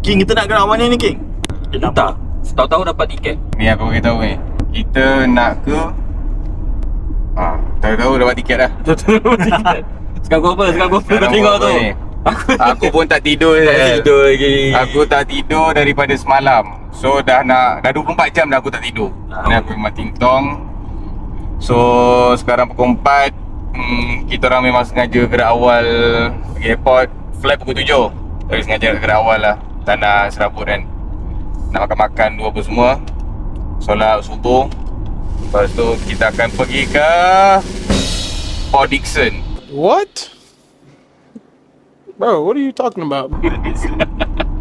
King, kita nak gerak mana ni King? Entah. Tahu-tahu dapat tiket. Ni aku beritahu ni. Kita nak ke tahu-tahu dapat tiket dah. Sekarang kau apa? Sekarang kau Sekarang tengok apa tu. ni? Aku pun tak tidur. Tidur lagi. Aku tak tidur daripada semalam. So dah 24 jam dah aku tak tidur. Ni aku memang ting-tong. So sekarang pukul 4. Kita orang memang sengaja gerak awal pergi airport. Flight pukul 7. Tapi sengaja gerak awal lah. Tak nak serabut kan. Nak makan-makan dua apa semua. Solat subuh. Lepas tu kita akan pergi ke Port Dickson. What? Bro, what are you talking about?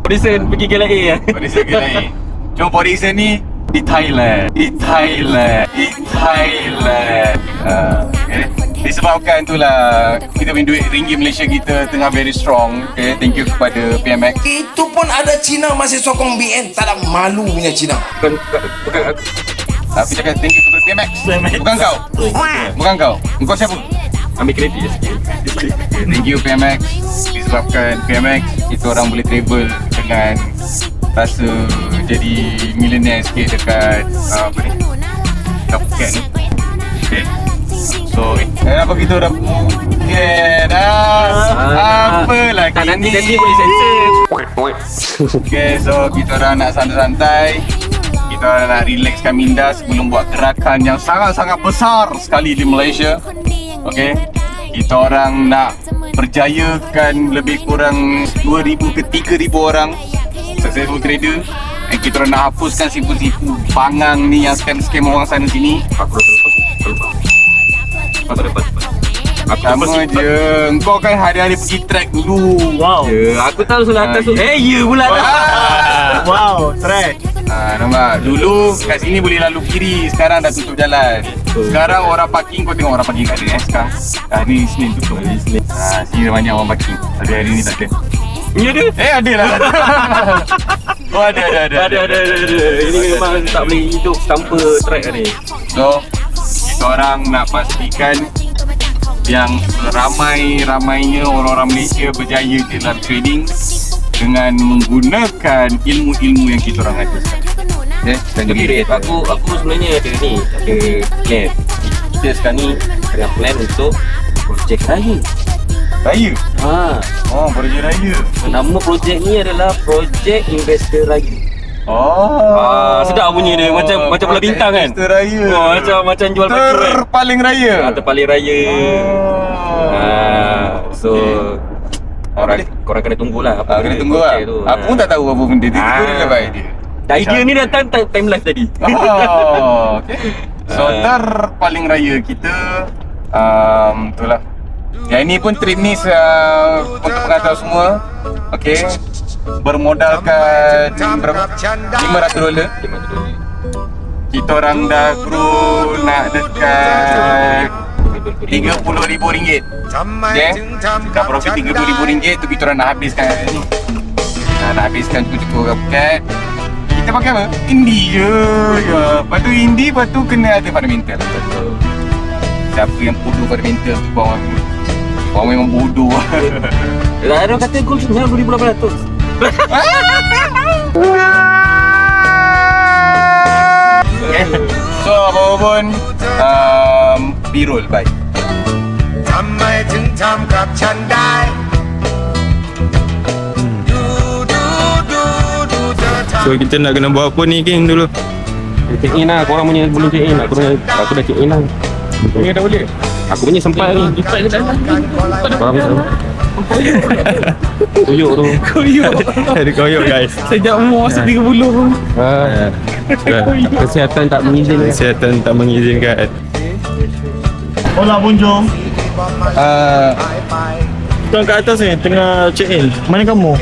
Prison pergi KLIA. Port Dickson ke lain. Cuma Port Dickson ni di Thailand. Okay. Disebabkan itulah kita punya duit ringgit Malaysia kita tengah very strong. Okay, thank you kepada PMX. Itu pun ada Cina masih sokong BN. Tak ada malu punya Cina. Bukan aku. Aku cakap thank you kepada PMX. Bukan kau. Bukan kau. Engkau siapa? Ambil kredit sikit. Thank you PMX. Disebabkan PMX kita orang boleh travel dengan rasa jadi millionaire sikit dekat apa ni? Dekat Phuket ni. Okay. So, kenapa kita orang Phuket apa lagi Nanti ni? boleh sensor. Okay, so kita orang nak santai-santai. Kita orang nak relaxkan minda sebelum buat gerakan yang sangat-sangat besar sekali di Malaysia. Okay, kita orang nak berjayakan lebih kurang 2,000 ke 3,000 orang successful trader. Dan kita orang nak hapuskan sipu-sipu bangang ni yang scam-scam orang sana sini. Aku dah terlepas. Aku lepas. Sama je, kau kan hari-hari pergi track dulu. Wow. Ya, aku tahu sebelah atas tu. Ya pula dah. Wow, track. Nampak? Dulu kat sini boleh lalu kiri, sekarang dah tutup jalan. Sekarang orang parking, kau tengok orang parking kat ada sekarang. Ni Isnin tutup. Sini banyak orang parking. Hari ni tak ada. Ya ada. Ada lah. Oh ada. Ini memang tak boleh hidup tanpa track ni. So, kita orang nak pastikan yang ramai-ramainya orang-orang Malaysia berjaya dalam trading dengan menggunakan ilmu-ilmu yang kita orang ada sekarang. Tapi Red, aku sebenarnya ada plan. Kita sekarang ni tengah plan untuk projek raya. Raya? Ha. Projek raya. Nama projek ni adalah Projek Investor Raya. Sedap bunyi dia macam bola bintang kan. Investor raya. Macam jual baju kan. Terpaling raya. Terpaling raya. So korang kena tunggulah apa Kena tunggu lah. Aku pun tak tahu apa benda dia. Tiba dia dapat idea. Idea ni datang time live tadi. Okay. So terpaling raya kita itulah. Yang ini pun trip ni untuk pengatau semua. Okay. Bermodalkan berapa? $500. Kita orang dah kru nak dekat RM30,000. Okay? Dah profit RM30,000 tu kita orang nak habiskan ni. Nak habiskan cukup-cukup Phuket. Kita pakai apa? Indie je. Lepas tu indie, lepas tu kena ada fundamental. Siapa yang bodoh fundamental tu korang memang bodoh. Ada kata gold sebenarnya $2,800. Okay. So apa pun B-roll bye. So kita nak kena buat apa ni King dulu? Check in lah, korang punya belum check in. Aku dah check in lah. Ni dah boleh? Aku punya sempat ni. Korang punya Kuyuk tu. Ada koyok guys. Sejak umur masa 30. Kesihatan tak mengizinkan. Kesihatan tak mengizinkan. Hola, bonjour. Tuan kat atas ni tengah check in. Mana kamu?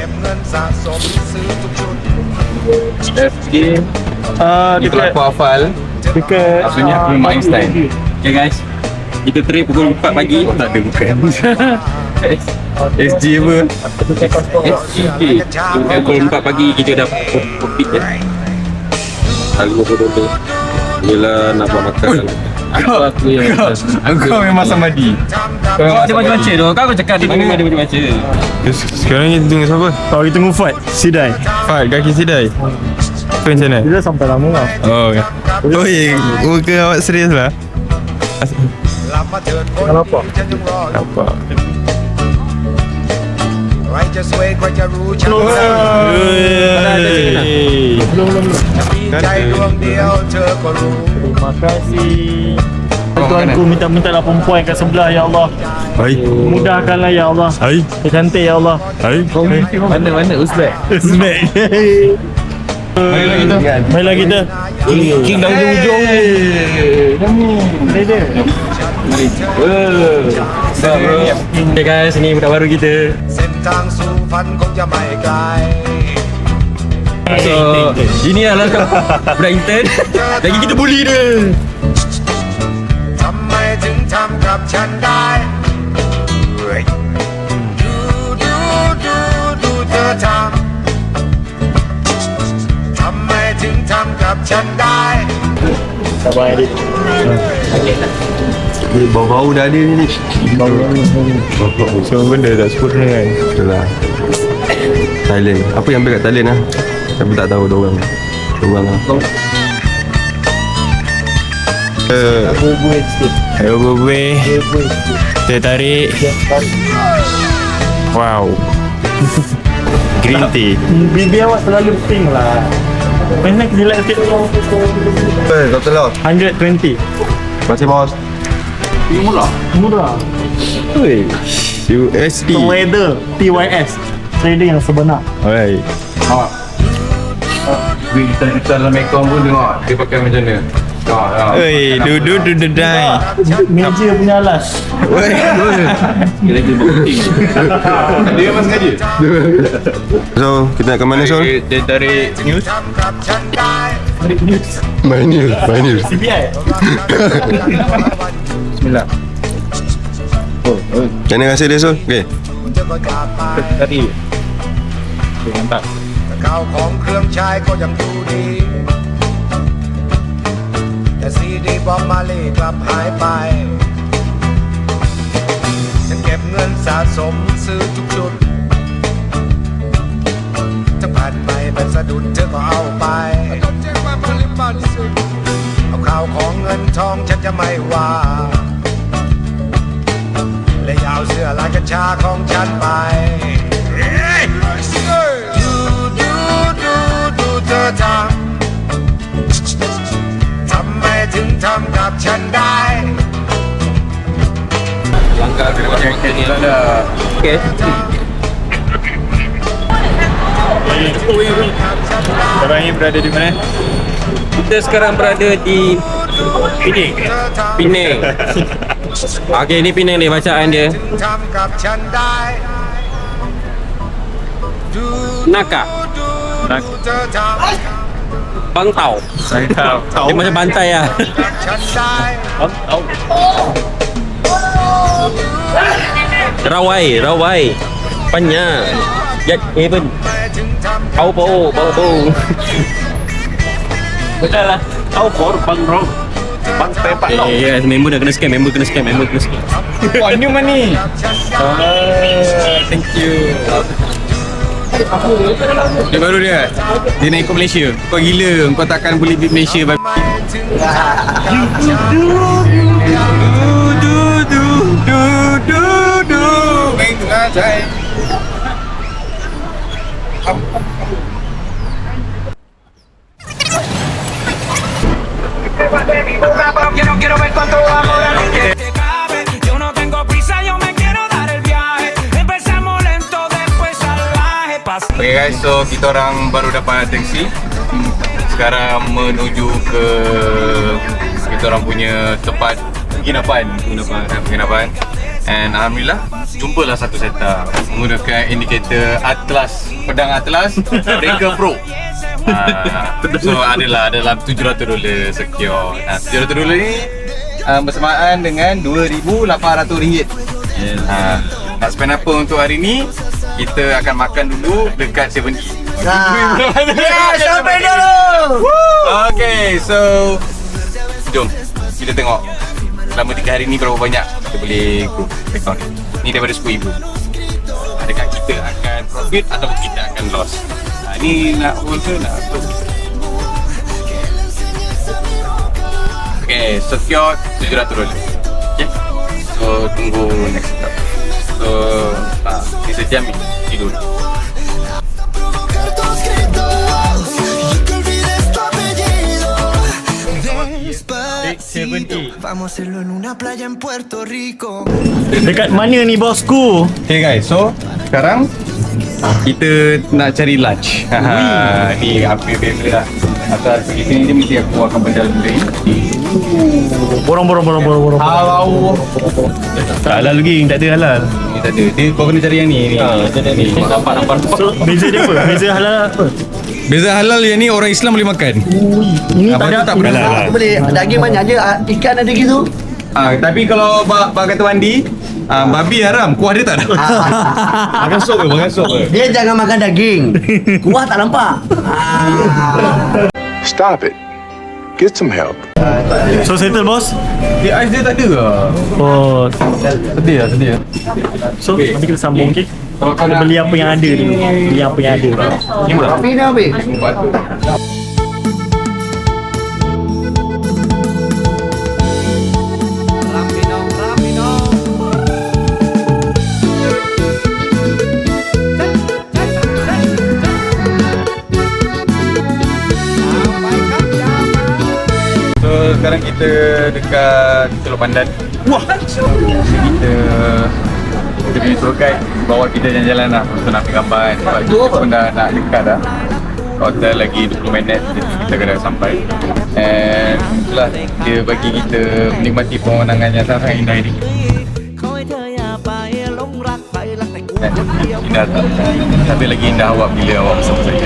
FG Dekat aku hafal. dekat Maksudnya aku memang Einstein. Okay guys, kita trip pukul 4 pagi. Tak ada bukan. SG apa? SG. Pukul 4 pagi kita dah profit kan. $50. Bila nak buat makan. Aku yang Kau memang samadi. Kau ada baca-baca tu. Kau cakap dia memang ada baca-baca. Sekarang ni tengok siapa? Kalau kita tunggu fight, Sidai. Fahad kaki Sidai. Apa macam mana? Dia dah sampai lama lah. Oh ya. Oi, muka awak serius lah. Kenapa? Apa? Terima kasih. Tuanku minta-mintalah perempuan kat sebelah ya Allah. Hai. Mudahkanlah ya Allah. Hai. Dia cantik ya Allah. Hai. Mana Uzbek? Smack. Mainlah kita. King dah ujung-ujung. Ni dia. Okay guys, ni budak baru kita. So, ini adalah budak intern. Lagi kita bully dia. Sabar Adik. Ni bau-bau dah ada ni. Semua benda tak sempurna kan? Betul lah. Thailand. Apa yang ambil kat Thailand lah? Tapi tak tahu diorang. Diorang lah. Buat sikit. Ayo berbuih. Kita tarik. Wow. Green tea. Bibi awak terlalu pink lah. Mana jelek sikit. Kau telur. 120. Masih bos. Murah. Oi. USD. Trader TYS. Trader yang sebenar. Alright. Kita dalam ekor pun tengok dia pakai macam mana. Oi, dudu dai. Meja punya alas. Oi. Dia memang sengaja. So, kita nak ke mana Sol? Dia tarik news. Main news. CBI. Bismillah. Macam mana rasa dia Sol? Okay. Tarik. Okay, mantap. ข้าวของเครื่องใช้ก็ยังดูดี แต่ซีดีบอมมาเล่กลับหายไป ฉันเก็บเงินสะสมซื้อทุกชุดทั้งแผ่นใหม่แผ่นสะดุดเธอก็เอาไป เอาข้าวของเงินทองฉันจะไม่ว่า และอยาวเสื้อลายกระชาของฉันไป เธอทำไมถึงทำกับฉันได้ Langkah kedua kita ni adalah okay. Sekarang ni berada di mana? Kita sekarang berada di Penang. Okey, ni Penang ni bacaan dia. ทำกับฉันได้ Naka, เธอทำ Bangtau. Dia macam bantai lah. กับฉันได้ Rawai, Panya, Yat Haven, ทำไมถึงทำ Au Po, Betul lah. Au Po, Bang Ro. Bang Pepak Long. Yes, member dah kena scam, member kena scam. Wah, ni mana ni? Thank you. Dia baru dia. Dia nak ikut Malaysia. Kau gila, kau takkan boleh pergi Malaysia. ทำไมถึงทำกับฉัน Quiero ver cuánto amor a ti te cabe. Yo no tengo prisa, yo me quiero dar el viaje. Empezamos lento, después salvaje. Okay guys, so kita orang baru dapat taksi. Sekarang menuju ke kita orang punya tempat penginapan. And Alhamdulillah, jumpalah satu setup menggunakan indikator Atlas, pedang Atlas Breaker Pro. So adalah dalam $700 secure. $700 ni bersamaan dengan RM2,800. Nak spend apa untuk hari ni? Kita akan makan dulu dekat 7E. Sampai dulu. Okay, so Jom kita tengok selama 3 hari ni berapa banyak kita boleh grow account ni daripada 10,000. Adakah kita akan profit ataupun kita akan loss? Ni nak hold ke nak close? Okay, secure $700. Okay, so tunggu next step. So ni sejam ni tidur. Vamos a hacerlo en una playa en Puerto Rico. Dekat mana ni bosku? Okay guys, so sekarang kita nak cari lunch. Ni hampir beza lah. Asal pergi sini je mesti aku akan benda benda ni. Borong. Halau. Halal lagi, tak ada halal. Ni tak ada. Dia kau kena cari yang ni. Ni. Nampak. So beza dia apa? Beza halal apa? Beza halal yang ni orang Islam boleh makan. Ini tak ada. Tak boleh. Boleh daging banyak je, ikan ada gitu. Tapi kalau bak kata Wandi, babi haram, kuah dia tak ada. Makan sup ke? Dia jangan makan daging. Kuah tak nampak. Stop it. Get some help. So settle bos? Dia ais dia tak ada ke? Oh, Sedih. so nanti kita sambung, okey? Kalau kau Kita nak beli apa yang ada dulu. Beli apa yang ada. Kopi ni habis. So sekarang kita dekat Teluk Pandan. Wah. Kita punya tour guide bawa kita jalan-jalan lah untuk nak ambil gambar kan. Sebab kita pun dah nak dekat dah. Hotel lagi 20 minit kita kena sampai. And itulah dia bagi kita menikmati pemandangan yang sangat indah ini. Indah tak? Tapi lagi indah awak bila awak bersama saya.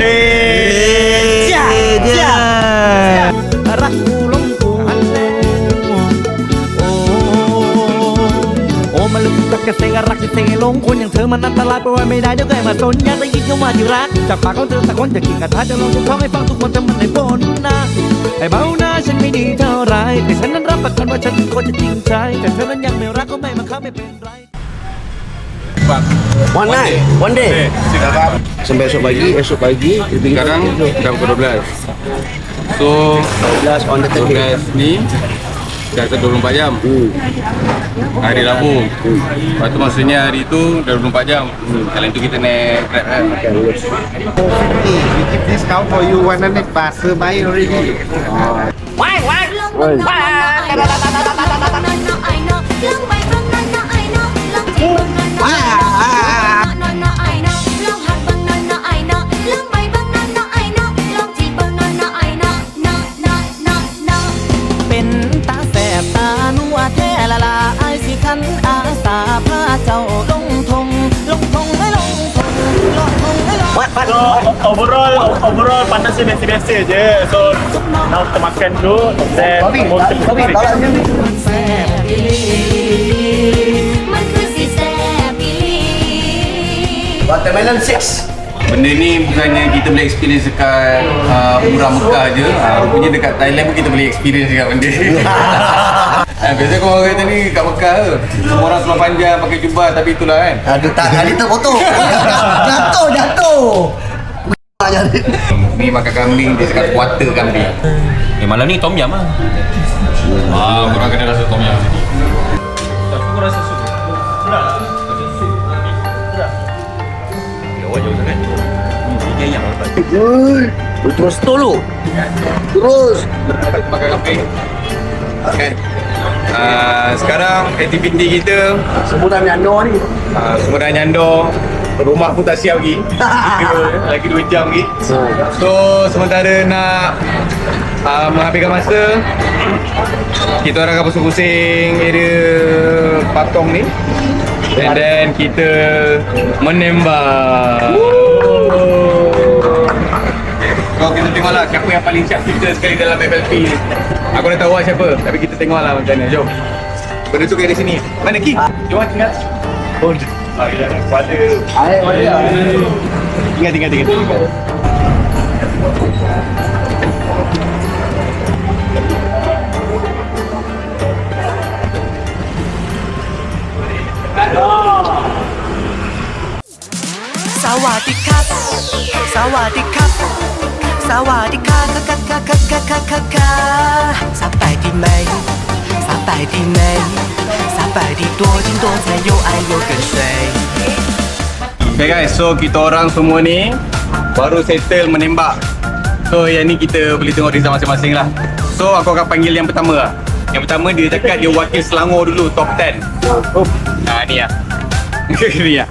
มาลุกตักกระเซงรักจะเซงลงคนอย่างเธอมันอันตรายไปไว้ไม่ได้เดี๋ยวใครมาสนอยากได้ยินคำว่าที่รักจากปากของเธอสักคนจะกินกระทะจะลองจะท้องให้ฟังทุกคนจะมันให้พ้นนะไอ้เบาหน้าฉันไม่ดีเท่าไรแต่ฉันนั้นรับประกันว่าฉันเป็นคนจะจริงใจแต่เธอนั้นยังไม่รักก็ไม่มาเข้าไม่เป็นไร One night, one day. Sampai esok pagi. Sekarang dah pukul 12. So 12 on the 12 ni dah 24 jam. Hari Rabu. Lepas tu maksudnya hari tu dah 24 jam. Kali tu kita naik Grab kan. We keep discount for you 100 baht per buy already.เป็นตาแสบตาหนัวแท้ละลาไอ้สิคันอาสาพาเจ้าลงทงให้ลงทงให้ลง So overall panasnya biasa-biasa je. So now kita makan dulu. Then kita break. แสบอีหลีมันคือสิแสบอีหลี Watermelon 6. Benda ni bukannya kita boleh experience dekat Murah Mekah je. Rupanya dekat Thailand pun kita boleh experience dekat benda ni. Biasanya kau orang kata ni kat Mekah ke, semua orang seluar panjang pakai jubah, tapi itulah kan. Aduh tak kali terpotong. Jatuh. Ni makan kambing, dia cakap quarter kambing. Malam ni tom yum lah. Korang kena rasa tom yum sini. Tapi kau rasa sup? Sedap. Terus dulu. Terus. Makan kambing. Okay. Sekarang aktiviti kita Semua nyandor ni. semua dah nyandor. Rumah pun tak siap lagi. Lagi 2 jam lagi. So sementara nak menghabiskan masa, kita orang akan pusing-pusing area patung ni. And then kita menembak. Kau kita tengoklah siapa yang paling siap kita sekali dalam FLP ni. Aku dah tahu lah siapa, tapi kita tengoklah macam mana. Jom. Benda tu kat sini. Mana Ki? Jom tinggal. Oh, pada. Tinggal. Sawadika ka Sampai di Mei Sampai di Mei Sampai di 多金多彩又爱又跟随 Okay guys, so kita orang semua ni baru settle menembak. So yang ni kita boleh tengok result masing-masing lah. So aku akan panggil yang pertama lah. Yang pertama dia cakap dia wakil Selangor dulu, top 10. Ni lah. Ni lah.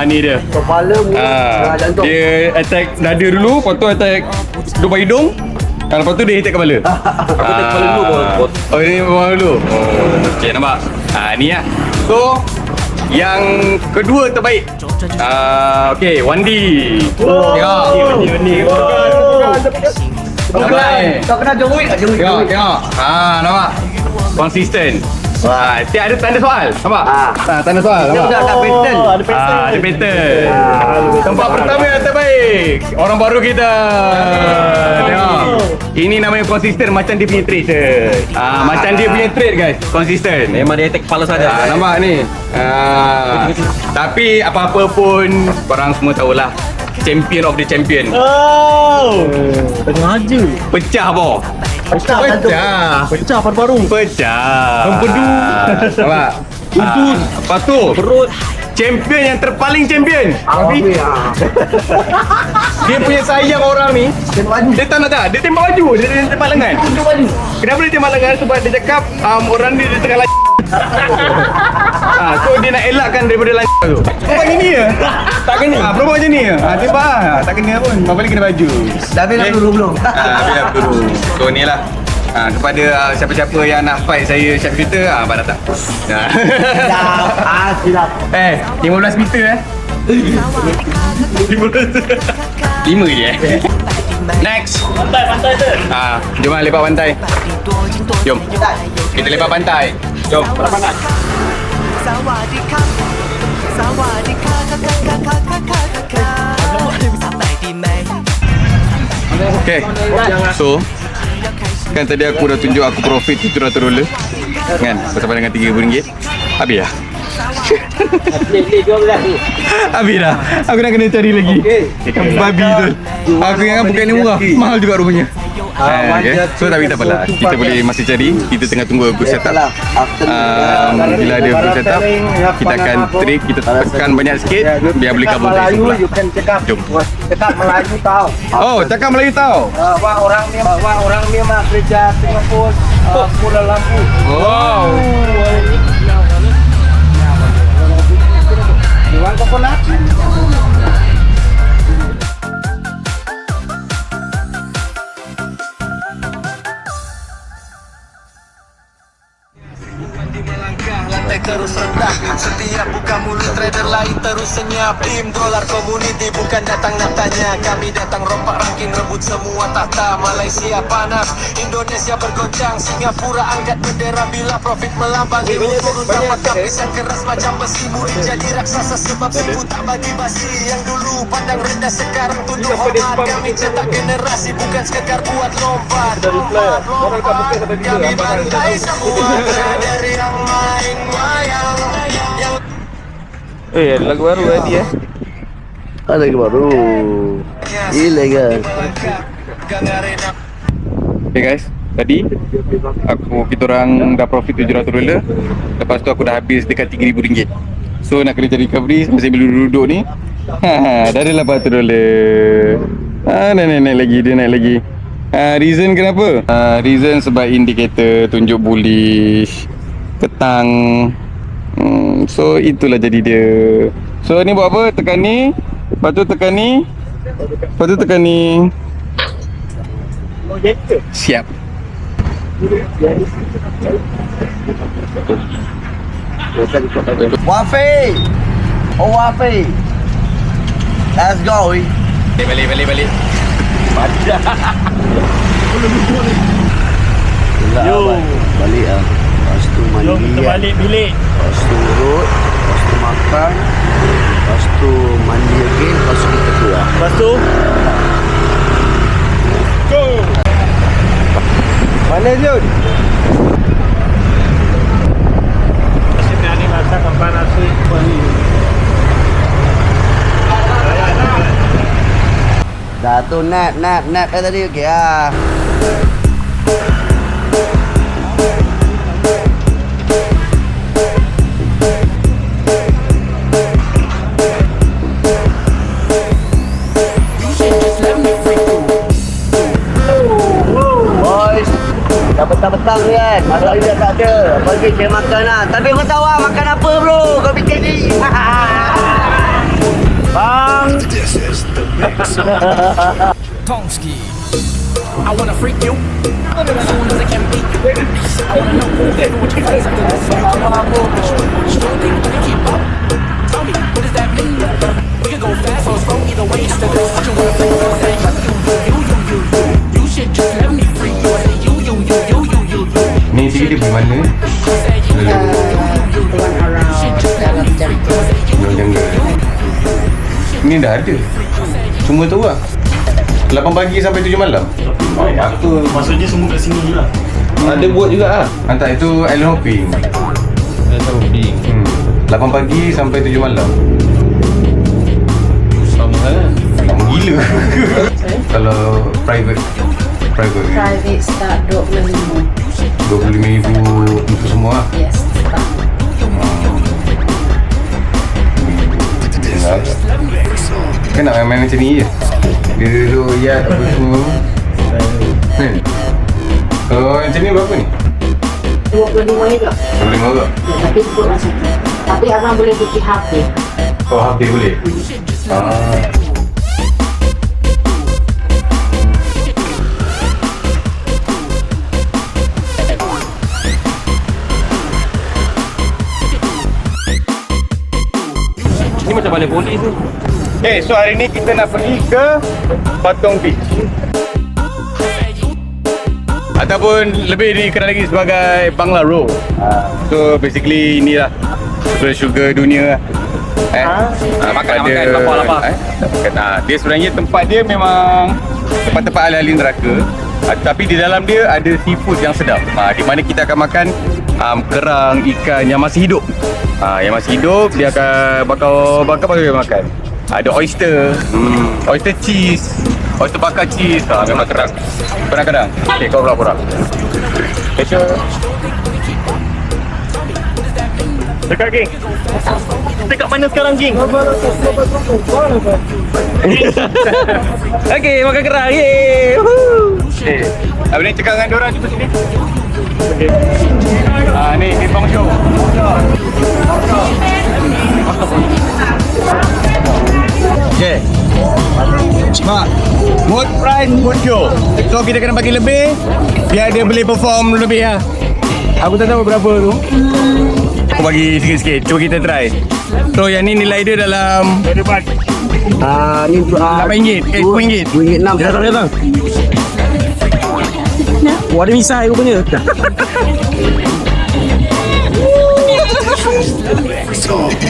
Ni dia. Dia attack dada dulu, lepas tu attack lubang hidung. Lepas tu dia attack kepala. Aku tak kepala dulu baru. Oh ini bawah dulu. Okay nampak. Ni lah. So yang kedua terbaik. Okay, Wandi. Tengok. Wandi. Kau kena join. Tengok. Nampak? Konsisten. Tiap ada tanda soal. Nampak? Tanda soal. Nampak? Ada pattern. Ada pattern. Tempat pertama yang terbaik. Orang baru kita. Tengok. Ini namanya konsisten macam dia punya trade. Macam dia punya trade guys. Konsisten. Memang dia attack kepala saja. Nampak ni. Tapi apa-apa pun korang semua tahulah. Champion of the champion. Maju. Pecah boh. Pecah paru-paru. Pecah. Empedu. Nampak? Lepas tu perut. Champion yang terpaling champion. Dia punya sayang orang ni. Dia tak nak. Dia tembak baju. Dia tembak lengan. Kenapa dia tembak lengan? Sebab dia cakap orang dia tengah lagi. So dia nak elakkan daripada lanjut tu. Perempuan gini je. Tak kena. Perempuan macam ni je. Tembak tak kena pun. Balik kena baju. Dah bela dulu belum? Biar dulu. So ni lah. Kepada siapa-siapa yang nak fight saya Syaf Shooter, abang datang. Silap. 15 meter 5 je Next. Pantai tu. Jom lah lepak pantai. Jom. Kita lepak pantai. Jom. Sawadika Sampai di Mei Okay. So kan tadi aku dah tunjuk aku profit $700 kan, bersama dengan RM3,000. Habis dah. Habis dah. Aku nak kena cari lagi. Babi tu. Aku ingat bukan ni murah. Mahal juga rupanya. Okay. So tapi tak apalah. Kita boleh masih cari. Kita tengah tunggu aku setup. Bila ada aku setup, kita akan trick, kita tekan banyak sikit biar boleh cover dari sebelah. Jom. Cakap Melayu tau. Oh, cakap Melayu tau. Orang ni mah kerja Singapura, Kuala Lumpur. Wow. Iwan coconut. Terus rendah setiap buka mulut trader lain terus senyap. Tim dolar community bukan datang nak tanya, kami datang rompak ranking rebut semua tahta. Malaysia panas, Indonesia bergoncang, Singapura angkat bendera bila profit melambang. Ibu turun dapat pisang keras macam besi, murid jadi raksasa sebab ibu tak bagi basi. Yang dulu pandang rendah sekarang tunduk hormat, kami cetak generasi bukan sekadar buat lompat. Kami bantai semua trader yang main wayang. Ada lagu baru dia. Ada lagi baru. Ilegal. Okay guys, tadi kita orang dah profit $700. Lepas tu aku dah habis dekat RM3,000. So nak kena cari recovery sambil duduk ni. Dah ada $800. Naik lagi, dia naik lagi. Reason kenapa? Reason sebab indikator tunjuk bullish, petang. So itulah jadi dia. So ni buat apa? Tekan ni, lepas tu tekan ni, lepas tu tekan ni. Siap. Wafi. Oh Wafi. Let's go. Balik. Yo. Balik ah. Lepas tu mandi. Jom kita balik bilik. Lepas tu urut. Lepas tu makan. Lepas tu mandi again. Lepas tu kita keluar. Lepas tu go. Mana Jun? Masih berani masak apa nasi kuali. Satu net tadi okey ah. Boys, dah petang-petang ni kan. Masak dia tak ada. Pergi cari makan lah. Tapi kau tahu lah makan apa bro? Kau fikir ni. Bang. Tomsky, I wanna freak you as soon as I can beat you. I wanna know what you face after this. Sure thing, can you keep up? Tell me, what does that mean? We can go fast or slow, either way, just a go. What you wanna play? I say you. You should just let me freak you. I say you. Ni sini dia pergi mana? Ni dah ada. Cuma tu lah 8 pagi sampai 7 malam. Apa maksudnya semua kat sini je lah. Ada buat juga ah. Hantar itu island hopping. 8 pagi sampai 7 malam. Sama lah. Lama gila. Kalau private start 25,000 untuk semua lah. Yes, start. Kan nak main macam ni je. Dia duduk yat apa semua. Kalau macam ni berapa ni? 25 juga. 25 juga? Tapi ikut masa. Tapi abang boleh pergi half day. Oh, half day boleh? Ni macam balai polis tu. So hari ni kita nak pergi ke Patong Beach, ataupun lebih dikenal lagi sebagai Bangla Row. So basically inilah sugar dunia lah. Makan lapar. Dia sebenarnya tempat dia memang tempat-tempat ala-ala neraka, tapi di dalam dia ada seafood yang sedap. Di mana kita akan makan kerang, ikan yang masih hidup. Yang masih hidup dia akan bakar makan. Ada oyster, oyster cheese, oyster bakar cheese. Memang kerang. Kadang-kadang. Okay, kau pula. Dekat geng. Dekat mana sekarang geng? Okey, makan kerang. Yeay. Abang ni cakap dengan diorang cuba sini. Ni Pong Show. Okay. Mak, mood price, mood show. So kita kena bagi lebih biar dia boleh perform lebih lah. Aku tak tahu berapa tu. Aku bagi sikit-sikit. Cuba kita try. So yang ni nilai dia dalam Ni RM8, RM10. RM6. Datang. Wah, ada misai rupanya.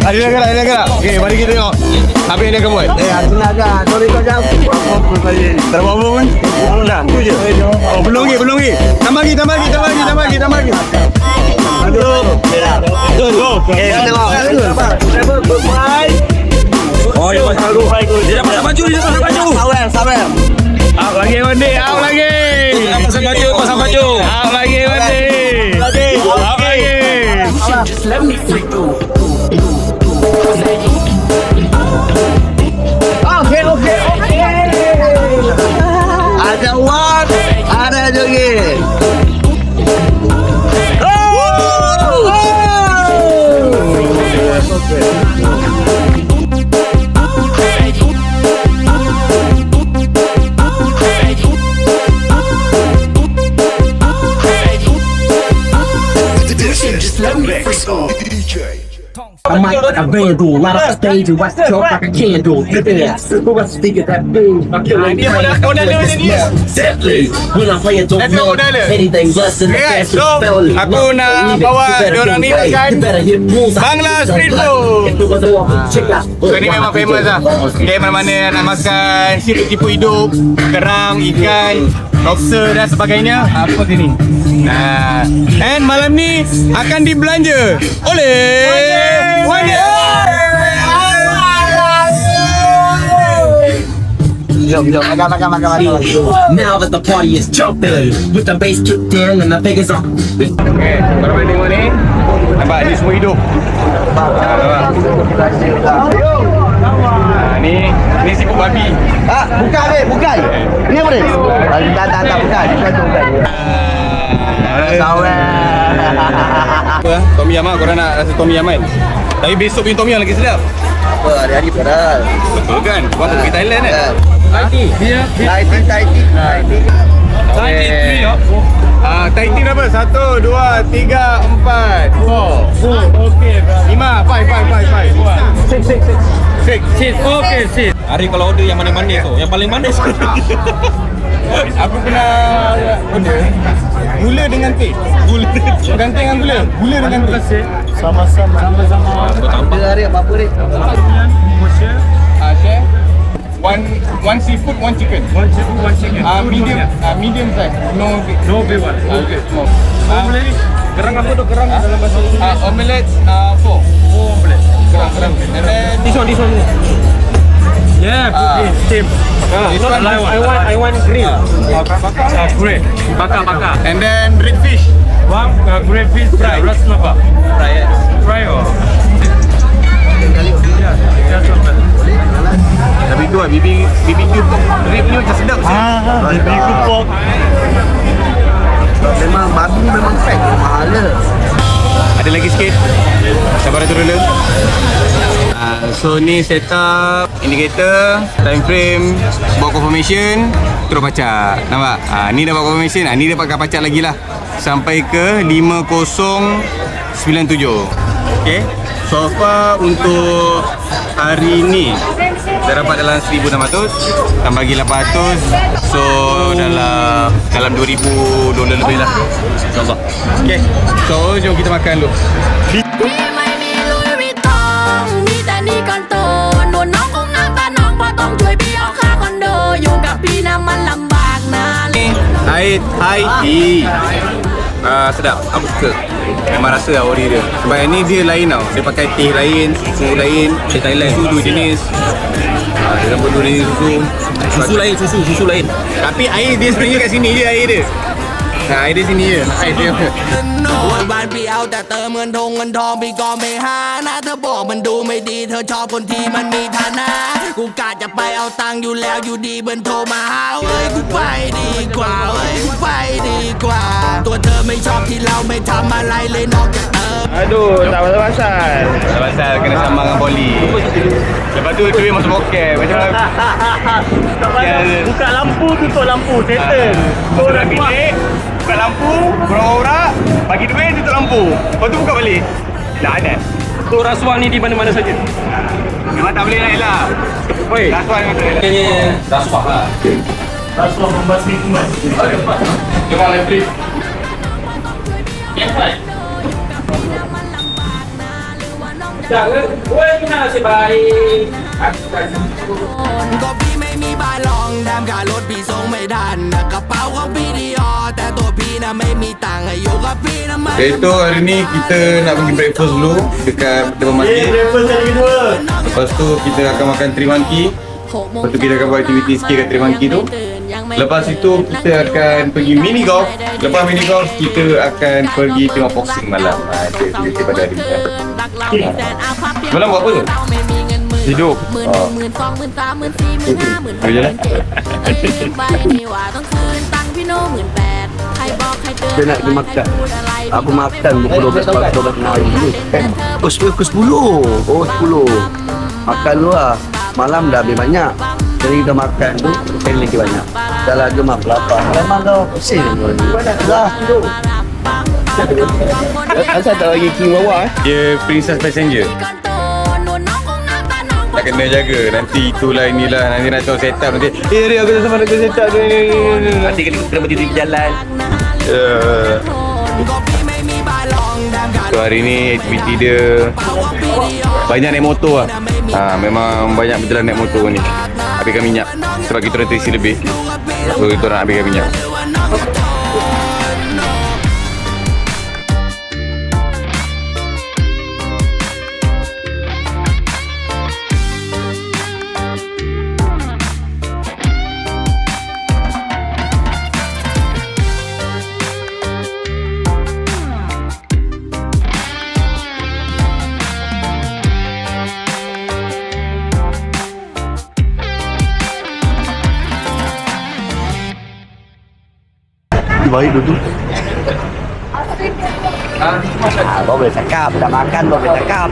Ada gerak. Okay, mari kita tengok apa yang dia akan buat. Aku nak agak. Sorry kau jauh. Tak ada apa-apa pun? Dah, tu je. Oh, belum lagi. Tambah lagi. Aduh. Okay, kita tengok. Oh, dia dapat baju. Sabar. Out lagi Wandi. Pasang baju. Out lagi Wandi. Just let me freak you. Okay. Ada wak, ada joget. Just let me freak you. I might like a vandal, light up the stage and watch the truck like a candle. Look at that, who got to think of that boom? I'm killing the Exactly. When I'm playing don't know anything less than the best felony. Aku nak bawa diorang ni makan Bangla Street Food. So ni memang famous lah. Okay, mana-mana nak makan sirip tipu hidup, kerang, ikan, lobster dan sebagainya, apa sini. And malam ni akan dibelanja oleh Wanya. Now that the party is jumping, with the bass kicked in and the figures on. Okay, korang boleh tengok ni. Nampak ni semua hidup. Ni siput babi. Bukan ni, bukan. Ini apa ni? Tak, bukan. Tom Yum lah, korang nak rasa Tom Yum kan? Tapi besok punya Tom Yum lagi sedap. Apa, hari-hari padahal. Betul kan? Korang pergi Thailand kan? Thai tea berapa? 1, 2, 3, 4, 4. Okay, 5, 6. Okay, sis. Hari kalau order yang manis-manis tu, yang paling manis. Aku pernah order gula dengan teh. Bukan teh dengan gula. Gula dengan teh. Sama-sama. Hari apa-apa ni? Chef, one seafood, one chicken. Medium size. No big one. Okay, small. Kerang apa tu? Kerang dalam bahasa Inggeris. Omelette 4 omelette. Kerang. And then This one. Yeah, steam. this one, I want grill. Grill. Bakar. and then red fish. One grill fish fry. Ras apa? Fry oh. Tapi tu BBQ pork rib ni macam sedap sih. BBQ pork. Memang babi ni memang fat. Mahal je. Ada lagi sikit. Sabar tu dulu. So ni setup indicator, time frame, buat confirmation, terus pacak. Nampak? Ni dah buat confirmation, ni dah pakai pacak lagi lah sampai ke 5097. Okay. So far untuk hari ni dah dapat dalam 1,600 tambah lagi 800, so dalam 2,000 dolar lebih lah, insyaAllah. Okay, so jom kita makan dulu. Air Thai tea. Sedap, aku suka. Memang rasa lah ori dia. Sebab yang ni dia lain tau. Dia pakai teh lain, susu lain. Thailand susu 2 jenis. Dia dapat 2 jenis susu. Susu lain. Tapi air dia sebenarnya kat sini je air dia. Air dia sini je. Air dia. วันพี่เอาแต่เติมเงินทองพี่ก็ไม่หานะเธอบอกมันดูไม่ดีเธอชอบคนที่มันมีฐานะกูกะจะไปเอาตังค์อยู่แล้วอยู่ดีเบิร์นโทรมาหากูไปดีกว่ากูไปดีกว่าตัวเธอไม่ชอบที่เราไม่ทำอะไรเลยนอกจากเติม Aduh, tak pasal-pasal. Tak pasal kena sambang dengan poli. Lepas tu duit masuk poket. Macam mana? Buka lampu, tutup lampu, settle. Korang bilik, buka lampu, korang orang bagi duit, tutup lampu. Lepas tu buka balik. Tak ada. Tu rasuah ni di mana-mana saja. Memang tak boleh naik lah. Oi, Rasuah memang tak boleh naik. ini rasuah lah. Rasuah membasmi kuman. Jom live please. Jangan, oi, nasib baik. ก็พี่ไม่มีบ้านรองแถมค่ารถพี่ส่งไม่ทันกระเป๋าของพี่ดีออแต่ตัวพี่น่ะไม่มีตังค์อยู่กับพี่น่ะไม่ Esok hari ni kita nak pergi breakfast dulu dekat Dewan Masjid. Breakfast yang kedua. Lepas tu kita akan makan Trimanki. Lepas tu kita akan buat aktiviti sikit kat Trimanki tu. Lepas itu kita akan pergi mini golf. Lepas mini golf kita akan pergi tengok boxing malam. Itu aktiviti pada hari ni. Malam buat apa tu? Hidup. Kerja lah. Dia nak pergi makan. Aku makan pukul 12 malam ni. Pukul 10. Oh 10. Makan dulu lah. Malam dah habis banyak. Jadi kita makan tu, makan lagi banyak. Dah lah gemar lapar. Memang kau pusing tu. Dah. Asal tak lagi King Wawa Dia Princess Passenger. Tak kena jaga. Nanti itulah inilah. Nanti nak tengok set up nanti. Ria aku tak sama nak set up ni. Nanti kena berdiri di jalan. So hari ni aktiviti dia banyak naik motor lah. Memang banyak betul naik motor ni. Habiskan minyak. Sebab kita orang terisi lebih. So kita orang habiskan minyak. baik tu. Kau boleh cakap, dah makan kau boleh cakap.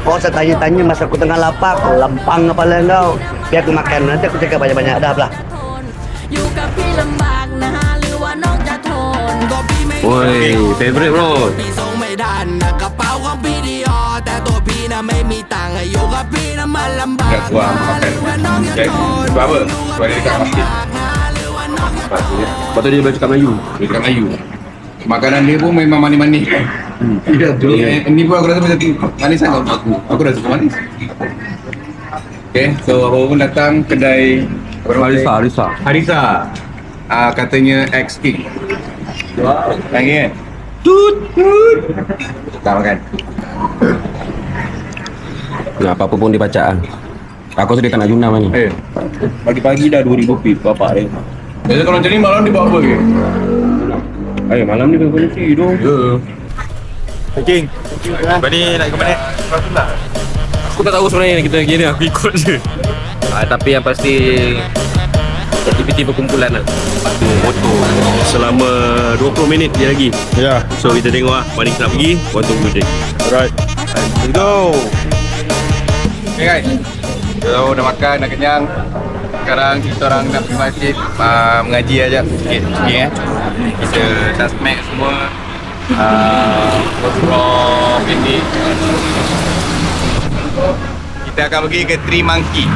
Kau usah tanya-tanya masa aku tengah lapar, kau lempang kepala kau. Biar aku makan, nanti aku cakap banyak-banyak dah lah. Woi, favorite bro. Tak kuat makan. Okay. Sebab apa? Sebab dia dekat masjid. Lepas tu dia boleh cakap Melayu. Dia dekat Melayu. Makanan dia pun memang manis-manis. Ya tu. Ini pun aku rasa macam manis sangat untuk aku. Aku rasa manis. Okay, so apa pun datang kedai Harisa. Katanya ex-king. Lagi kan? Tut. Tak makan. Nah, apa-apa pun dia baca lah. Aku sudah tak nak junam ni. Pagi-pagi dah 2,000 pip. Bapak dia. Jadi kalau macam ni malam dia buat apa ke? Malam ni kena tidur. King. Lepas ni nak ke mana? Aku tak tahu sebenarnya kita gini aku ikut je. Tapi yang pasti aktiviti perkumpulan lah. Motor selama 20 minit je lagi. Ya. So kita tengok lah mana kita nak pergi. Kau tunggu je. Alright. Let's go. Okay guys, kita dah makan, dah kenyang. Sekarang kita orang nak pergi masjid, mengaji aja sikit Kita dah smack semua. From ini kita akan pergi ke Tree Monkey.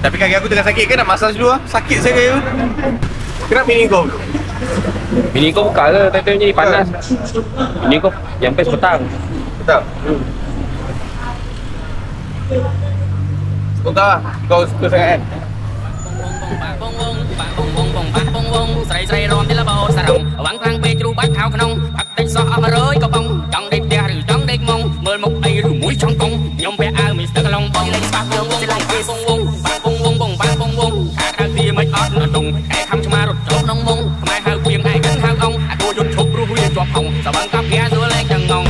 Tapi kaki aku tengah sakit ke, nak massage dulu lah. Sakit saya ke? Kenapa mini golf? Mini kau buka ke? Tadi panas. Mini kau yang best petang. Betul? Kau tahu lah, kau suka sangat kan?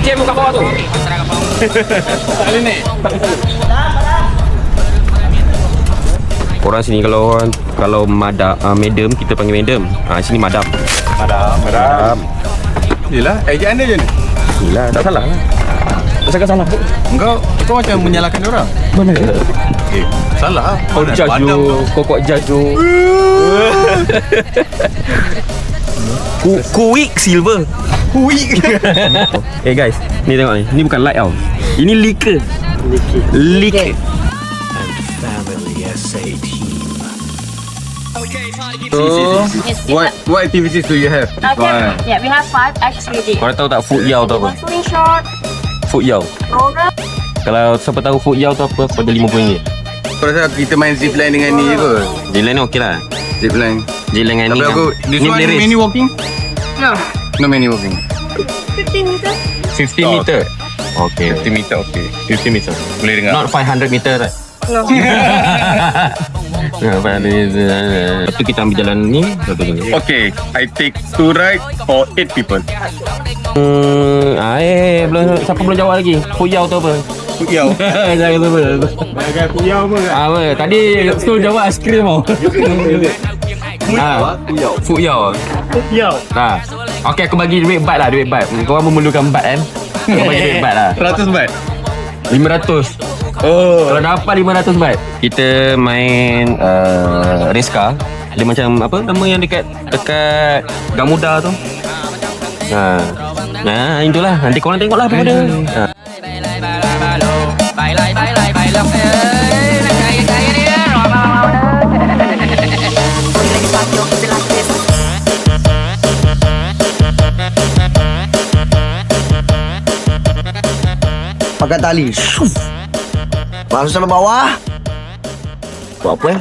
Cik buka bawah tu. Tak boleh naik. Orang sini kalau madam kita panggil madam. Sini madam. Madam. Yelah, ejaan dia je ni. Yelah, tak salah lah. Takkan salah. Kau macam menyalahkan dia orang. Mana? Salah. Kau judge tu. Kau kuat judge tu. Quick silver. Quick. Guys, ni tengok ni. Ni bukan light tau. Ini liquor. Liquor. So, what activities do you have? Yeah, we have 5 activities. Korang tahu tak food yaw tu apa? Slingshot, Food yaw. roller, Kalau siapa tahu food yaw tu apa, pada RM50. Kau rasa kita main zipline dengan ni je kot? Zipline ni okey lah. Zipline. Zipline dengan ni. Tapi aku, this one boleh race. mini walking? no, No mini walking. 15 meters. 50 meter. Okay. 50 meter okay. 50 meter. Boleh dengar. Not 500 meter right? No. Lepas tu kita ambil jalan ni. Okay, I take 2 ride for 8 people. Siapa belum jawab lagi? Food yaw tu apa? Food yaw. Jangan tu apa? Agak kuyau apa ke? Apa? Tadi Sul jawab aiskrim tau. Food yaw. Yaw. Okay, aku bagi duit bat lah, duit bat. Kau orang memerlukan bat kan? Kau bagi duit bat lah. 100 baht. 500. Kalau dapat 500 baht, kita main race car. Dia macam apa nama yang dekat Gamuda tu. Itulah. Nanti korang tengoklah apa benda. Pakai tali. Masuk sampai bawah. Buat apa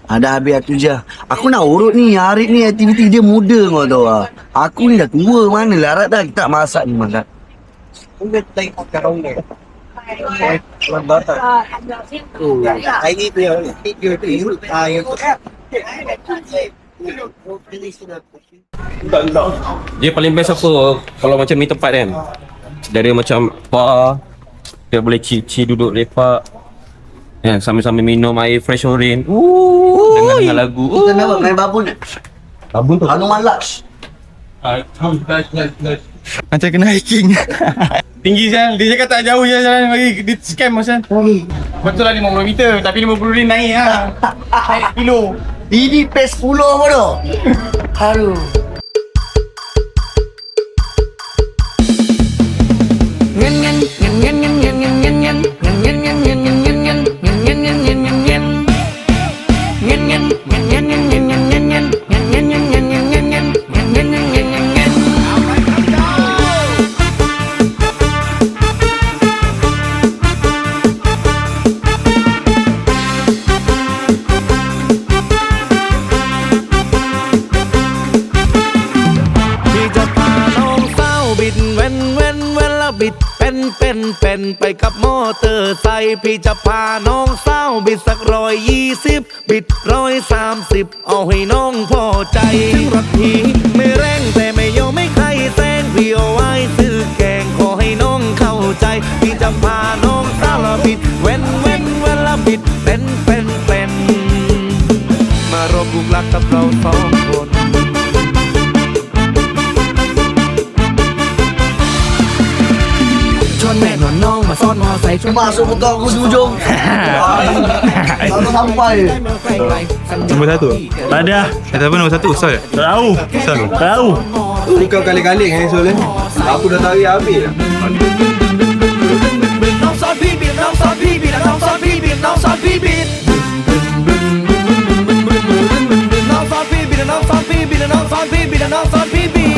Ada habis aku je. Aku nak urut ni. Arif ni aktiviti dia muda kau tahu lah. Aku ni dah tua. Mana larat dah. Kita tak masak ni masak. Ini tengok karong ni. Ini punya tiga tu. Dia paling best apa kalau macam ni tempat kan. Dari macam bar, dia boleh chill duduk lepak. Sambil-sambil minum air fresh orange. Dengar lagu. Kita nak main babun. Babun tu? Hanuman Lux. Macam kena hiking. Tinggi Sal. Dia cakap tak jauh je jalan bagi dia scam Sal. Betul lah 50 meter tapi 50 ni naik lah. Naik kilo. Ini pes 10 apa tu? Aduh.เป็นไปกับมอเตอร์ไซค์พี่จะพาน้องสาวบิดสัก120บิด130เอาให้น้องพอใจถึงรถพี่ไม่แรงแต่ไม่ยอมไม่ใครแซงพี่เอาไว้ซื้อแกงขอให้น้องเข้าใจพี่จะพาน้องสาวบิดเว้นละบิดเป็นมารบลูกรักกับเราสองคนแม่นอนน้องมาซ้อนมอไซค์ Masuk betul aku di ujung. Sampai. Nombor 1. Tak ada. Kata apa nombor 1? Sol. Tahu. Tahu. Ni kau kali-kali kan Sol ni. Aku dah tarik habis dah. น้องซ้อนพี่บิดน้องซ้อนพี่บิดน้องซ้อนพี่บิดน้องซ้อนพี่บิดน้องซ้อนพี่บิดน้องซ้อนพี่บิดน้องซ้อนพี่บิดน้องซ้อนพี่บิด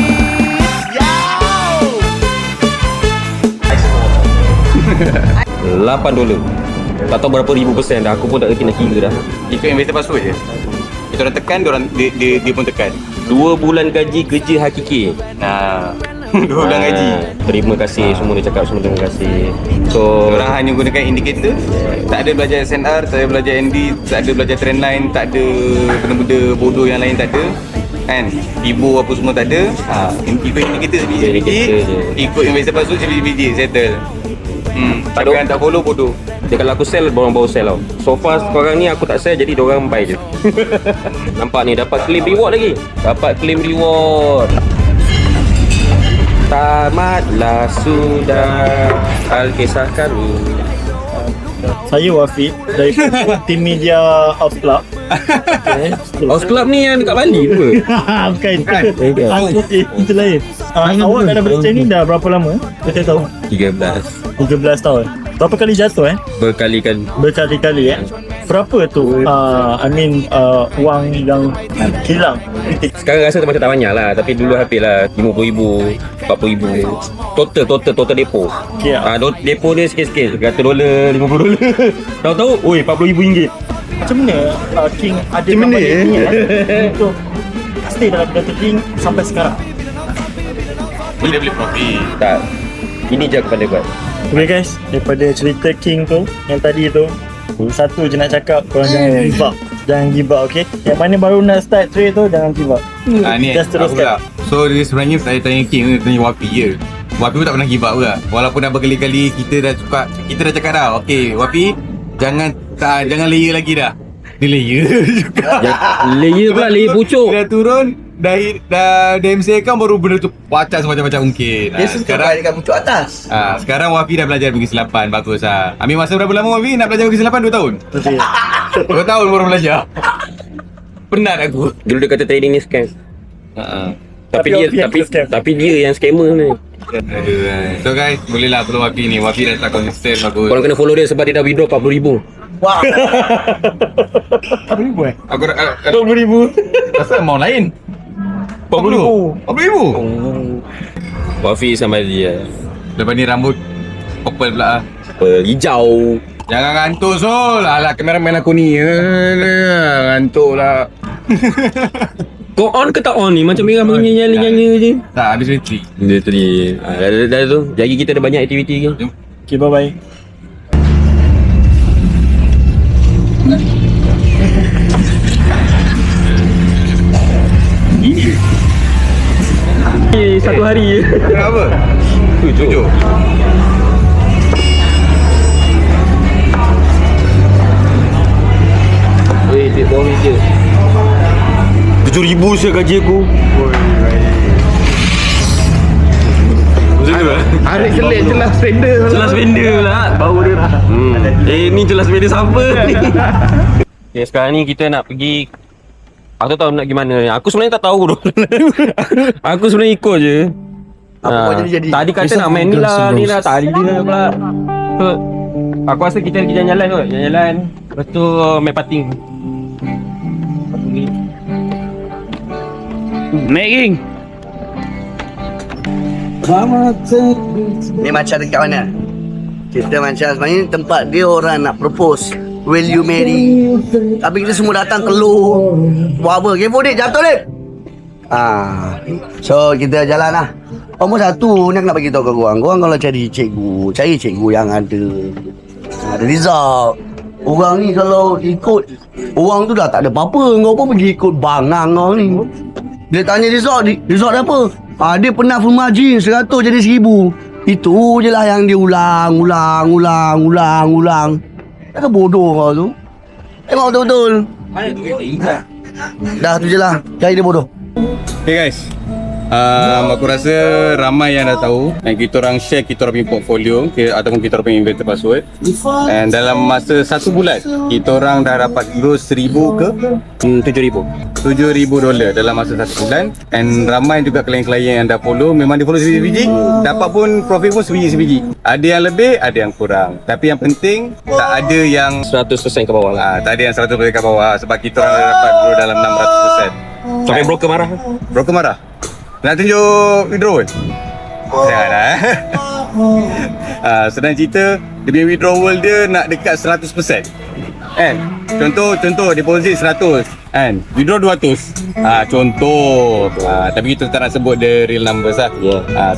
$8. Tak tahu berapa ribu persen dah. Aku pun tak reti nak kira dah. Ikut investor password je. Kita orang tekan, dia pun tekan. 2 bulan gaji kerja hakiki. Nah, 2 bulan gaji. Terima kasih semua dia cakap semua terima kasih. So Orang hanya gunakan indikator. Tak ada belajar SNR, tak ada belajar ND, tak ada belajar trendline, tak ada benda-benda bodoh yang lain tak ada. Kan? Ibu apa semua tak ada. Ikut indikator sebiji-sebiji. Ikut investor password sebiji-sebiji. Settle. Takkan tak follow bodoh. dia kalau aku sell, orang baru sell tau. So far sekarang ni aku tak sell, jadi diorang buy je. Nampak ni, dapat claim reward lagi. Dapat claim reward. Tamatlah sudah Alkisah kami. Saya Wafi dari tim media House Club. House Club ni yang dekat Bali tu ke? Bukan. Itu lain. Awak dah dapat training dah berapa lama? Kita tahu. 13 tahun. Berapa kali jatuh Berkali-kali. Berkali-kali Berapa tu wang yang hilang? Sekarang rasa macam tak banyak lah, tapi dulu habis lah RM50,000, RM40,000 total depo. Depo dia sikit-sikit, kata $50, tahu-tahu oi RM40,000. Macam mana King ada gambar ni untuk stay dalam Data King sampai sekarang? Boleh beli profit. Tak, ini je kepada buat. Okay guys, daripada cerita King tu yang tadi tu, satu je nak cakap, korang jangan give up. Jangan give up, okay? Yang mana baru nak start trade tu, jangan give up. Ni Just teruskan. So dia sebenarnya saya tanya King, dia tanya Wafi je. Wafi pun tak pernah give up juga. Walaupun dah berkali-kali kita dah cakap dah, okay Wafi, jangan layer lagi dah. Dia layer juga. Layer pula, layer pucuk. Dah turun, dah DMC account baru benda tu pacas macam-macam mungkin. Dia sekarang dekat pucuk atas. Sekarang Wafi dah belajar bagi kesilapan, bagus lah. Ambil masa berapa lama Wafi nak belajar bagi kesilapan? 2 tahun? 2 tahun baru belajar. Penat aku. Dulu dia kata trading ni scam. Tapi dia yang scammer ni. So guys, bolehlah follow Wafi ni. Wafi dah tak konsisten, bagus. Korang kena follow dia sebab dia dah withdraw RM40,000. Wah. RM40,000 Aku RM20,000. rasa amount lain. RM40,000. Wafi sama dia. Lepas ni rambut purple pula lah. Hijau. Jangan ngantuk Sol. Alah kameraman aku ni. Ngantuk lah. Kau on ke tak on ni? Macam merah menyanyi-nyanyi je. Tak, habis bateri. Bateri. Dah tu. Jadi kita ada banyak aktiviti ke? Okay, bye-bye. Satu hari je. Kenapa? 7. Duit bawah meja. 7,000 saya gaji aku. dulu. Arik selit jelas vendor. Jelas vendor lah. Bau dia. Ni jelas vendor siapa ni? Okay, sekarang ni kita nak pergi. Aku tak tahu nak pergi mana. Aku sebenarnya tak tahu tu. Aku sebenarnya ikut je. Tadi kata nak main ni lah. Tadi dia pula. So, aku rasa kita pergi jalan-jalan kot. Jalan-jalan. Lepas tu main pating. Naik geng. Ni macam dekat mana? Kita macam sebenarnya tempat dia orang nak propose. Will you marry? Tapi kita semua datang keluh. Buat apa? Kepo dik, jatuh dik. So kita jalan lah. Nombor satu ni aku nak bagi tahu ke korang. Korang kalau cari cikgu yang ada result. Orang ni kalau ikut orang tu dah tak ada apa-apa. Kau pun pergi ikut bangang kau ni. Dia tanya result dia apa? Dia pernah full margin 100 jadi 1000. Itu je lah yang dia ulang. Takkan bodoh kau tu. Tengok betul-betul. Dah tu je lah. Cari dia bodoh. Okay guys, aku rasa ramai yang dah tahu dan kita orang share kita orang punya portfolio ataupun kita orang punya investor password. And dalam masa 1 bulan kita orang dah dapat grow 1000 ke $7,000 dalam masa 1 bulan. And ramai juga klien-klien yang dah follow. Memang dia follow sebiji-sebiji, dapat pun profit pun sebiji-sebiji. Ada yang lebih, ada yang kurang. Tapi yang penting tak ada yang 100% ke bawah lah. Tak ada yang 100% ke bawah sebab kita orang dah dapat grow dalam 600%. Sampai broker marah. Broker marah? Nak tunjuk withdrawal? Janganlah. Senang cerita, dia punya withdrawal dia nak dekat 100%. Kan? Contoh deposit 100 kan? Withdraw 200. Contoh. Tapi kita tak nak sebut the real numbers lah.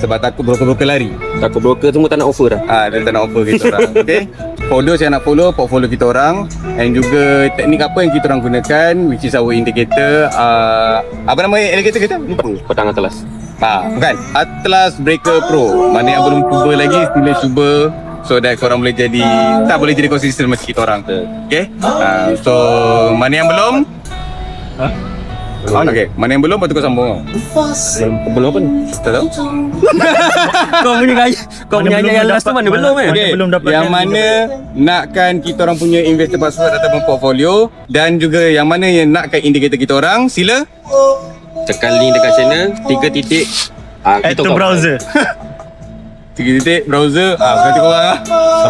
Sebab takut broker-broker lari. Takut broker semua tak nak offer dah. Dia tak nak offer kita orang. Okay? Follow saya nak follow portfolio kita orang. And juga teknik apa yang kita orang gunakan, which is our indicator. Apa nama indicator kita? Petang Atlas. Bukan, Atlas Breaker Pro. Mana yang belum cuba lagi, sila cuba. So that korang boleh jadi, tak boleh jadi konsisten macam kita orang. Okay? So mana yang belum? Okay, mana yang belum patut kau sambung. Belum apa ni? Tak tahu. Kau punya yang last tu mana belum Okay, yang mana nakkan kita orang punya investor password ataupun portfolio, dan juga yang mana yang nakkan indikator kita orang, sila tekan link dekat channel 3 titik add to browser. 3 titik browser. Berkata korang lah.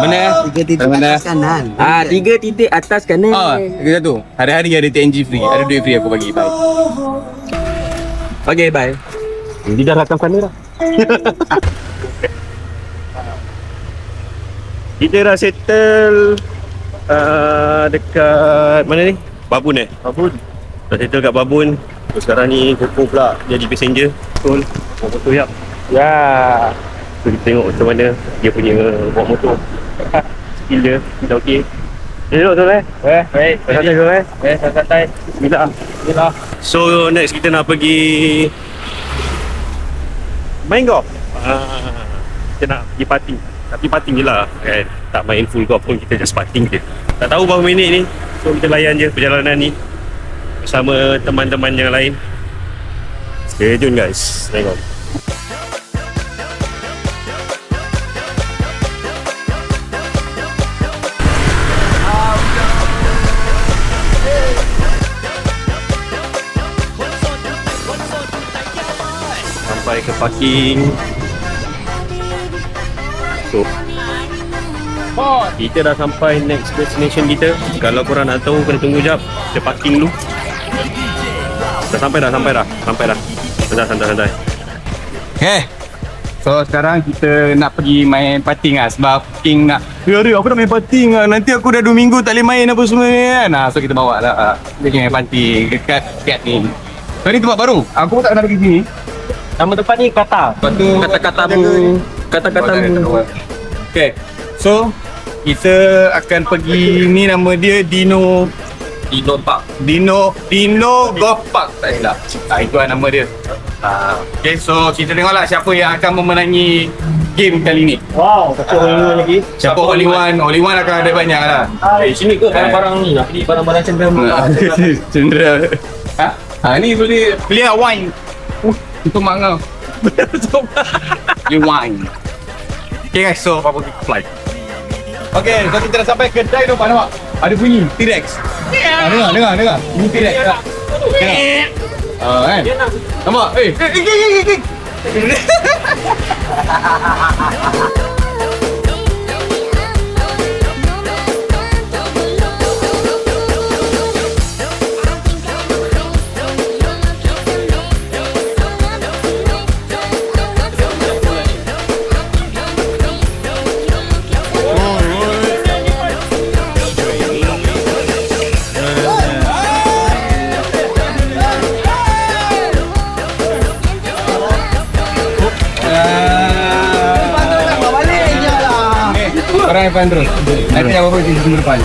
Mana? 3 titik atas kanan. 3 titik atas kanan. Kita tu. Hari-hari ada TNG free. Ada duit free aku bagi. Bye. Okay, bye. Dia dah rakam kamera. Kita dah settle dekat mana ni? Babun. Dah settle kat Babun. So, sekarang ni Koko pula jadi passenger. Betul. Bawa motor Yap. Ya. So, kita tengok macam mana dia punya bawa motor. Skill dia. Dah okey. Duduk tu baik. Santai tu santai. Bismillah. So next kita nak pergi main golf. Kita nak pergi party. Tapi parting je lah kan. Tak main full golf pun, kita just parting je. Tak tahu berapa minit ni. So kita layan je perjalanan ni bersama teman-teman yang lain. Stay tune guys. Tengok. Sampai ke parking. So kita dah sampai next destination kita. Kalau korang nak tahu kena tunggu jap. Kita parking dulu. Dah sampai dah. Santai. Okay. So sekarang kita nak pergi main parting lah. Sebab King nak aku nak main parting lah. Nanti aku dah 2 minggu tak boleh main apa semua ni kan. So kita bawa lah pergi main parting dekat Cat ni. So ni tempat baru. Aku pun tak pernah pergi sini. Nama tempat ni kata-katamu. Okay. So kita akan pergi, ni nama dia Dino Golf Park. Tak silap. Itu lah nama dia. Okay, so kita tengoklah siapa yang akan memenangi game kali ni. Wow, siapa all-in-one lagi? Siapa all-in-one? All-in-one akan ada banyak lah. Sini ke barang-barang ni? Nak beli barang-barang Cendera. Ni boleh beli wine. Itu mak kau. Rewind. Okay guys, so apa pergi flight. Okay, so kita dah sampai kedai tu, nampak? Ada bunyi T-Rex. Dengar. Ini T-Rex. Kan? Nampak? Orang yang terus. Nanti apa-apa di sini depan.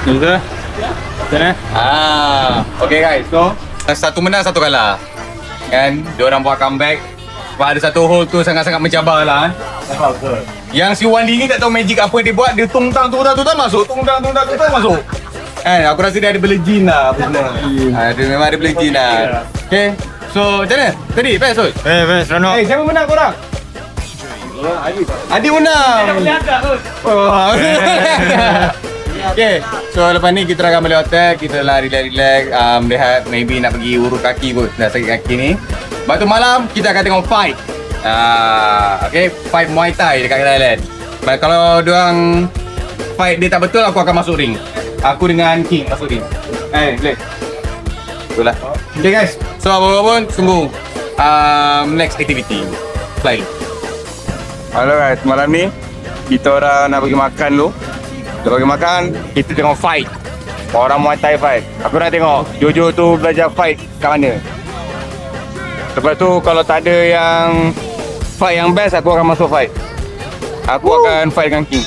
Sudah? Sana? Okay guys, so satu menang satu kalah. Kan, diorang buat comeback. Ada satu hole tu sangat-sangat mencabar lah. Yang si Wandi ni tak tahu magic apa yang dia buat, dia tungtang masuk, tungtang masuk. Aku rasa dia ada bela jin lah apa semua. Dia memang ada bela jin lah. Okay, so macam mana? Tadi best kot? Best, Rano. Siapa menang korang? Adi menang. Okay, so lepas ni kita akan balik hotel, kita lah relax, rehat, maybe nak pergi urut kaki kot, dah sakit kaki ni. Lepas tu malam, kita akan tengok fight. Okay, fight Muay Thai dekat Thailand. Kalau diorang fight dia tak betul, aku akan masuk ring. Aku dengan King masuk ring. Boleh? Betul lah. Okay guys, so apa-apa pun, tunggu next activity. Fly. Hello guys, malam ni kita orang nak pergi makan dulu. Kita pergi makan, kita tengok fight. Orang Muay Thai fight. Aku nak tengok Jojo tu belajar fight kat mana. Lepas tu kalau tak ada yang fight yang best, aku akan masuk fight. Aku akan fight dengan King.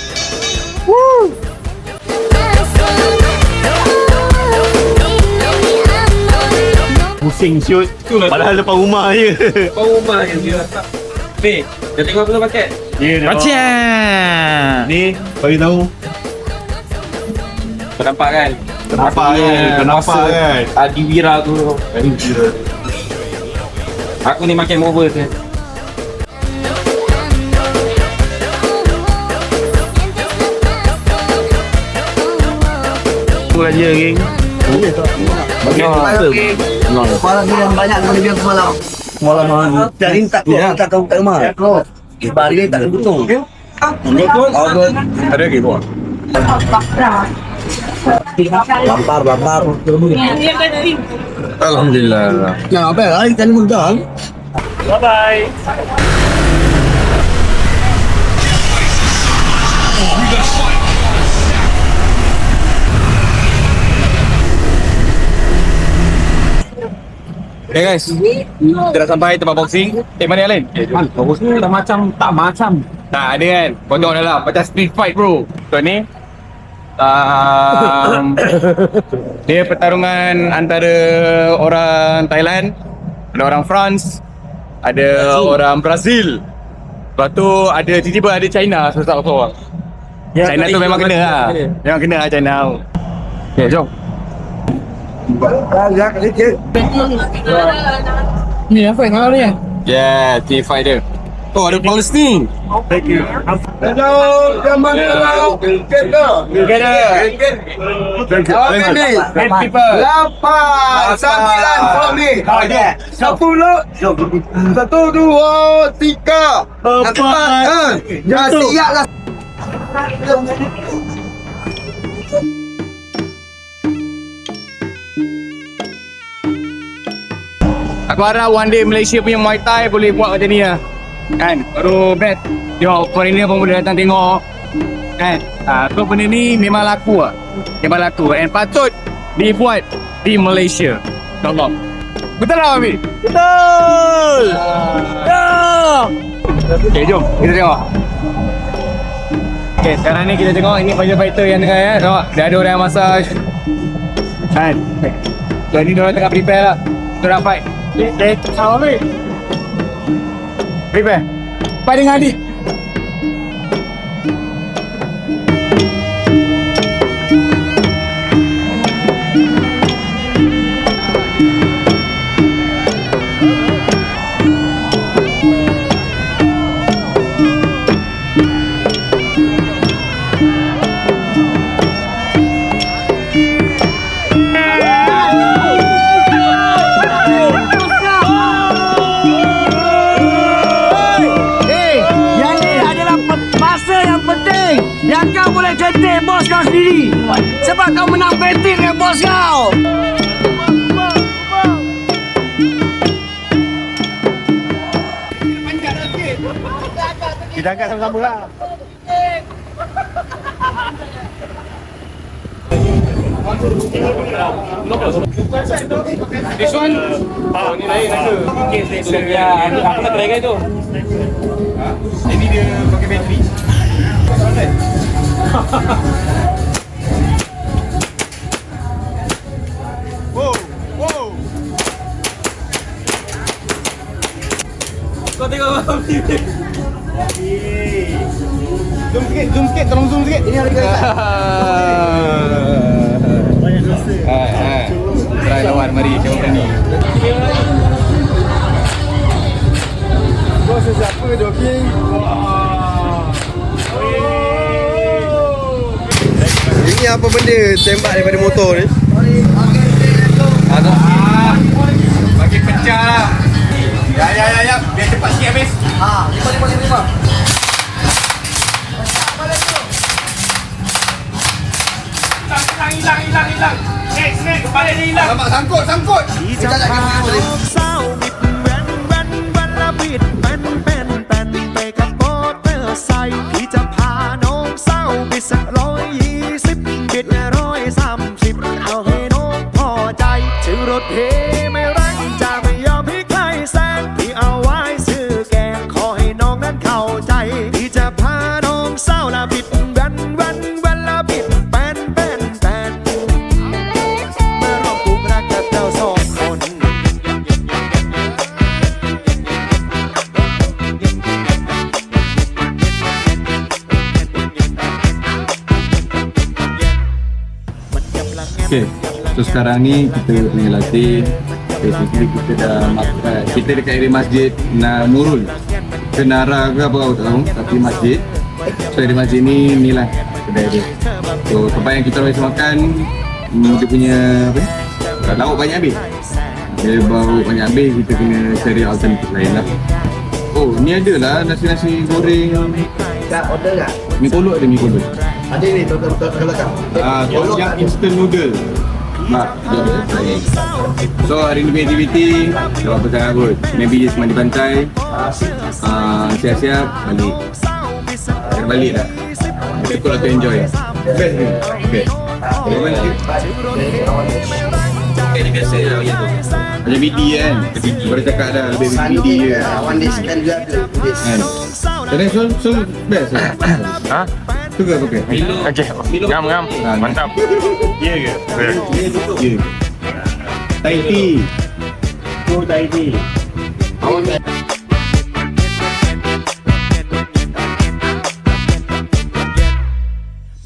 Pusing shoot. Padahal depan rumah je. Depan rumah je dia letak. Dah tengok belum paket? Macam ni, bagi tahu. Kau nampak kan? Nampak kan? Adi Wira tu. Aku ni makin over tu. Tu aja geng. Malam ni yang banyak kali dia semalam. Malam cari tak kau kat rumah. Bari tak betul. Betul. Ada lagi buat. Lapar. Alhamdulillah. Ya, apa? Hari tadi mudah. Bye-bye. Okay guys, kita dah sampai tempat boxing. Mana yang lain? Boxing dah tak macam. Tak ada kan? Kau tengok dalam macam street fight bro. So ni dia pertarungan antara orang Thailand, ada orang France, ada orang Brazil. Lepas tu ada tiba-tiba ada China seorang. China tu memang kena lah. Memang kena lah China. Okay, jom. Ni apa yang ni? Yeah, team fighter. Oh, ada Paul Sting. Thank you. Hello, Jamal. Together. People. 8, 9 for me. 10, 1, 2, 3, 4. Dah siap lah. Aku harap one day Malaysia punya Muay Thai boleh buat macam ni lah. Kan, baru best. Tengok foreigner pun boleh datang tengok. Kan, so benda ni memang laku lah. Memang laku and patut dibuat di Malaysia. InsyaAllah. Betul tak Abi? Betul! Okay, jom kita tengok. Okay, sekarang ni kita tengok ini fighter yang tengah ya. Tengok, dah ada orang yang massage. Kan, jadi diorang tengah prepare lah. Diorang fight. Dek, salam ni. Baik, Pai dengan adik. Yang kau boleh jetting bos kau sendiri. Sebab kau menang betting dengan bos kau. Kita angkat sama-sama lah. This one? Ni lain rasa. Ya, aku nak try tu. Ini dia pakai bateri. Wow, wow. Kau tengok Zoom sikit, tolong zoom sikit. Ini harga. Banyak dosa. Try lawan, mari, siapa berani. Bos siapa tu, okey? Ini apa benda tembak daripada motor ni? Bagi pecah. Ya. Biar cepat sikit habis. 5. Hilang. Snake. Balik dia hilang. Nampak sangkut. Kitaน้องสาวบิดแว่นละบิดแป้นไปกับมอเตอร์ไซค์พี่จะพาน้องสาวบิดสัก120บิด130เอาให้น้องพอใจชื่อรถเฮไม่รักจะไม่ยอมให้ใครแซงพี่เอาไว้ซื้อแกงขอให้น้องนั้นเข้าใจพี่จะพาน้องสาวละบิดแว่นละบิดแป้นเมื่อรอบปลูกรักกับเจ้าสองคน Okay, so sekarang ni kita punya latih. Basically kita dah makan. Kita dekat area masjid Nurul ke Nara ke apa aku tak tahu, tapi masjid. So area masjid ni lah kedai dia. So tempat yang kita biasa makan, dia punya apa ni? Lauk banyak habis. Dia baru banyak habis, kita kena cari alternatif lain lah. Oh, ni ada lah nasi goreng. Tak order tak? Mi kolok ada mi kolok. Ada ni total belakang. Kolok yang instant noodle. So hari ni punya aktiviti tak apa sangat kot. Maybe just mandi pantai, siap-siap balik. Kena balik dah. Cukup lah to enjoy. Best ni. Best. Ini biasa lah macam tu. Macam BD kan. Baru cakap dah lebih BD je. One day spend juga kan. Jadi so best lah. Ha? Suka pakai? Okey. Ngam. Mantap. Ya ke? Ya. Thai tea. Thai tea.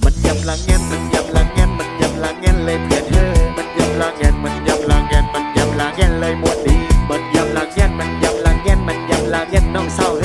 มันยำละแงนเลยเพื่อนเธอมันยำละแงนเลยหมวดดีมันยำละแงนน้องเศร้าเฮ